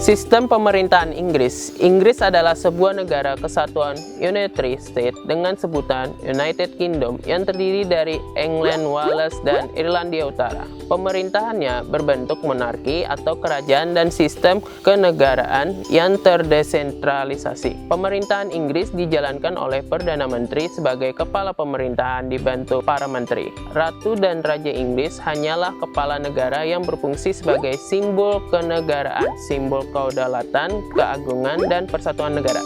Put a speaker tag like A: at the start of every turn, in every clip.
A: Sistem pemerintahan Inggris. Inggris adalah sebuah negara kesatuan Unitary State dengan sebutan United Kingdom yang terdiri dari England, Wales, dan Irlandia Utara. Pemerintahannya berbentuk monarki atau kerajaan dan sistem kenegaraan yang terdesentralisasi. Pemerintahan Inggris dijalankan oleh Perdana Menteri sebagai kepala pemerintahan dibantu para menteri. Ratu dan Raja Inggris hanyalah kepala negara yang berfungsi sebagai simbol kenegaraan, simbol kedaulatan, keagungan, dan persatuan negara.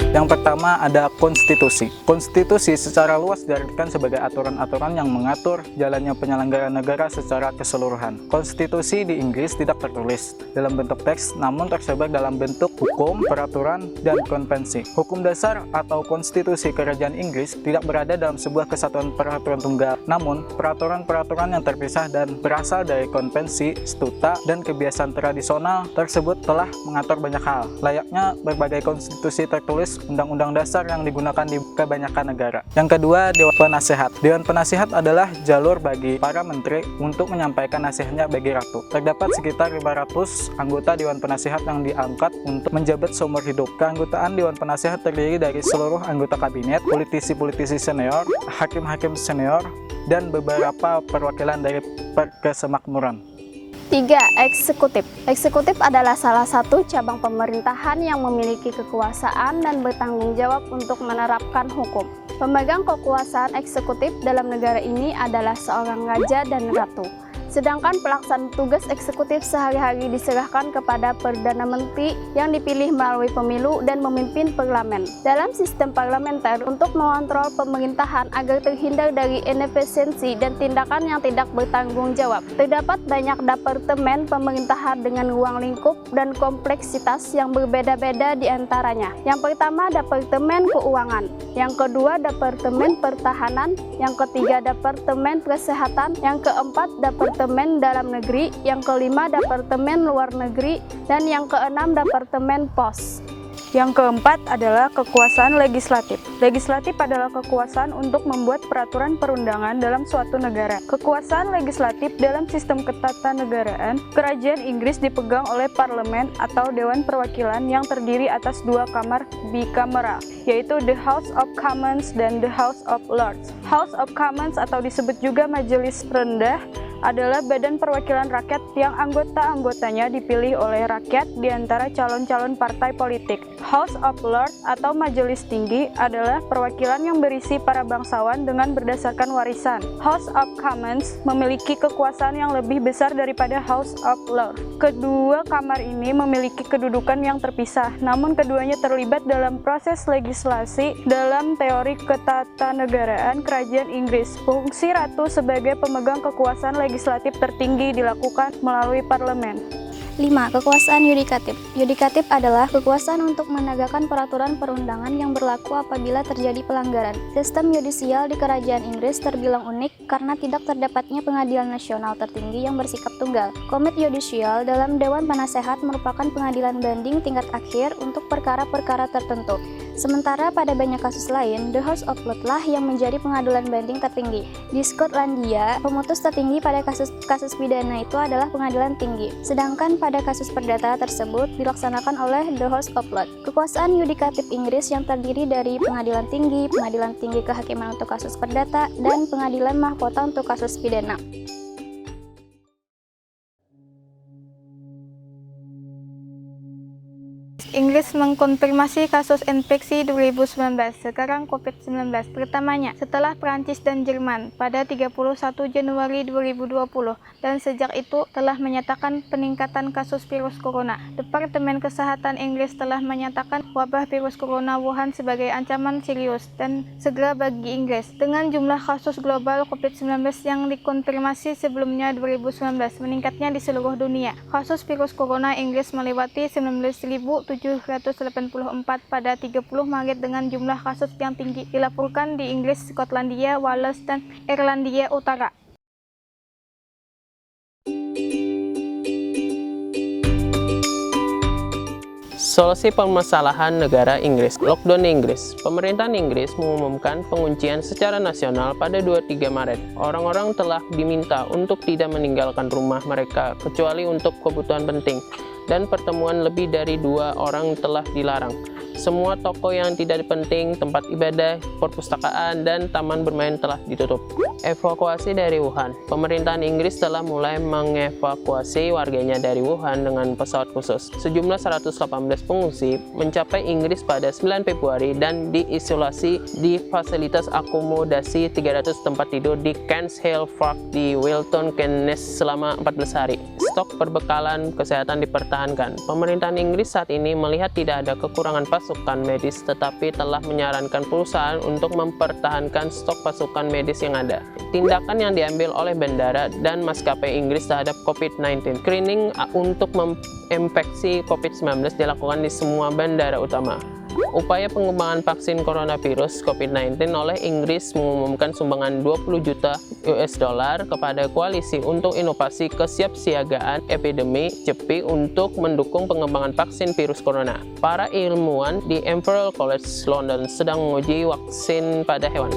B: Yang pertama ada konstitusi. Konstitusi secara luas diartikan sebagai aturan-aturan yang mengatur jalannya penyelenggaraan negara secara keseluruhan. Konstitusi di Inggris tidak tertulis dalam bentuk teks, namun tersebar dalam bentuk hukum, peraturan, dan konvensi. Hukum dasar atau konstitusi kerajaan Inggris tidak berada dalam sebuah kesatuan peraturan tunggal, namun peraturan-peraturan yang terpisah dan berasal dari konvensi, statuta, dan kebiasaan tradisional tersebut telah mengatur banyak hal. Layaknya berbagai konstitusi tertulis, undang-undang dasar yang digunakan di kebanyakan negara. Yang kedua, Dewan Penasehat. Dewan Penasehat adalah jalur bagi para menteri untuk menyampaikan nasihatnya bagi ratu. Terdapat sekitar 500 anggota Dewan Penasehat yang diangkat untuk menjabat seumur hidup. Keanggotaan Dewan Penasehat terdiri dari seluruh anggota kabinet, politisi-politisi senior, hakim-hakim senior, dan beberapa perwakilan dari perkesemakmuran.
C: 3. Eksekutif. Eksekutif adalah salah satu cabang pemerintahan yang memiliki kekuasaan dan bertanggung jawab untuk menerapkan hukum. Pemegang kekuasaan eksekutif dalam negara ini adalah seorang raja dan ratu. Sedangkan pelaksana tugas eksekutif sehari-hari diserahkan kepada Perdana Menteri yang dipilih melalui pemilu dan memimpin parlemen. Dalam sistem parlementer, untuk mengontrol pemerintahan agar terhindar dari inefisiensi dan tindakan yang tidak bertanggung jawab, terdapat banyak departemen pemerintahan dengan ruang lingkup dan kompleksitas yang berbeda-beda di antaranya. Yang pertama, Departemen Keuangan. Yang kedua, Departemen Pertahanan. Yang ketiga, Departemen Kesehatan. Yang keempat, Departemen Dalam Negeri, yang kelima Departemen Luar Negeri, dan yang keenam Departemen Pos.
D: Yang keempat adalah kekuasaan legislatif. Legislatif adalah kekuasaan untuk membuat peraturan perundangan dalam suatu negara. Kekuasaan legislatif dalam sistem ketatanegaraan kerajaan Inggris dipegang oleh parlemen atau Dewan Perwakilan yang terdiri atas dua kamar bikameral, yaitu The House of Commons dan The House of Lords. House of Commons atau disebut juga Majelis Rendah adalah badan perwakilan rakyat yang anggota-anggotanya dipilih oleh rakyat di antara calon-calon partai politik. House of Lords atau Majelis Tinggi adalah perwakilan yang berisi para bangsawan dengan berdasarkan warisan. House of Commons memiliki kekuasaan yang lebih besar daripada House of Lords. Kedua kamar ini memiliki kedudukan yang terpisah, namun keduanya terlibat dalam proses legislasi dalam teori ketatanegaraan kerajaan Inggris. Fungsi ratu sebagai pemegang kekuasaan legislatif tertinggi dilakukan melalui parlemen.
C: 5. Kekuasaan yudikatif. Yudikatif adalah kekuasaan untuk menegakkan peraturan perundangan yang berlaku apabila terjadi pelanggaran. Sistem yudisial di kerajaan Inggris terbilang unik karena tidak terdapatnya pengadilan nasional tertinggi yang bersikap tunggal. Komite yudisial dalam Dewan Penasehat merupakan pengadilan banding tingkat akhir untuk perkara-perkara tertentu. Sementara pada banyak kasus lain, The House of Lords lah yang menjadi pengadilan banding tertinggi. Di Skotlandia, pemutus tertinggi pada kasus pidana itu adalah pengadilan tinggi. Sedangkan pada kasus perdata tersebut dilaksanakan oleh The House of Lords. Kekuasaan yudikatif Inggris yang terdiri dari pengadilan tinggi kehakiman untuk kasus perdata, dan pengadilan mahkota untuk kasus pidana.
D: Inggris mengkonfirmasi kasus infeksi 2019, sekarang COVID-19 pertamanya setelah Prancis dan Jerman pada 31 Januari 2020, dan sejak itu telah menyatakan peningkatan kasus virus corona. Departemen Kesehatan Inggris telah menyatakan wabah virus corona Wuhan sebagai ancaman serius dan segera bagi Inggris, dengan jumlah kasus global COVID-19 yang dikonfirmasi sebelumnya 2019 meningkatnya di seluruh dunia. Kasus virus corona Inggris melewati 19.784 pada 30 Maret dengan jumlah kasus yang tinggi dilaporkan di Inggris, Skotlandia, Wales, dan Irlandia Utara.
A: Solusi permasalahan negara Inggris. Lockdown Inggris. Pemerintahan Inggris mengumumkan penguncian secara nasional pada 23 Maret. Orang-orang telah diminta untuk tidak meninggalkan rumah mereka kecuali untuk kebutuhan penting, dan pertemuan lebih dari 2 orang telah dilarang. Semua toko yang tidak penting, tempat ibadah, perpustakaan, dan taman bermain telah ditutup. Evakuasi dari Wuhan. Pemerintahan Inggris telah mulai mengevakuasi warganya dari Wuhan dengan pesawat khusus. Sejumlah 118 pengungsi mencapai Inggris pada 9 Februari dan diisolasi di fasilitas akomodasi 300 tempat tidur di Kents Hill Park di Wilton Keynes selama 14 hari. Stok perbekalan kesehatan dipertahankan. Pemerintahan Inggris saat ini melihat tidak ada kekurangan pasukan medis, tetapi telah menyarankan perusahaan untuk mempertahankan stok pasukan medis yang ada. Tindakan yang diambil oleh bandara dan maskapai Inggris terhadap COVID-19. Screening untuk menginfeksi COVID-19 dilakukan di semua bandara utama. Upaya pengembangan vaksin coronavirus COVID-19 oleh Inggris mengumumkan sumbangan 20 juta US dollar kepada koalisi untuk inovasi kesiapsiagaan epidemi CEPI untuk mendukung pengembangan vaksin virus corona. Para ilmuwan di Imperial College London sedang menguji vaksin pada hewan.